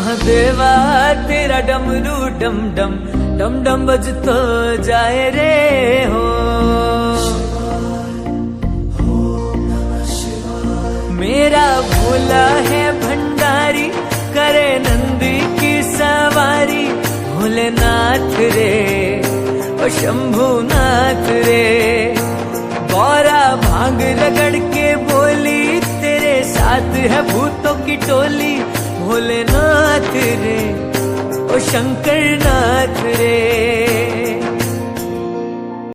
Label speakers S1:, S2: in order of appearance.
S1: महादेवा तेरा डमरू डम डम डम डम बजतो जाए रे हो। मेरा भोला है भंडारी करे नंदी की सवारी। भोलेनाथ रे ओ शंभुनाथ रे। गौरा भांग रगड़ के बोली तेरे साथ है भूतों की टोली। भोलेनाथ रे ओ शंकरनाथ रे।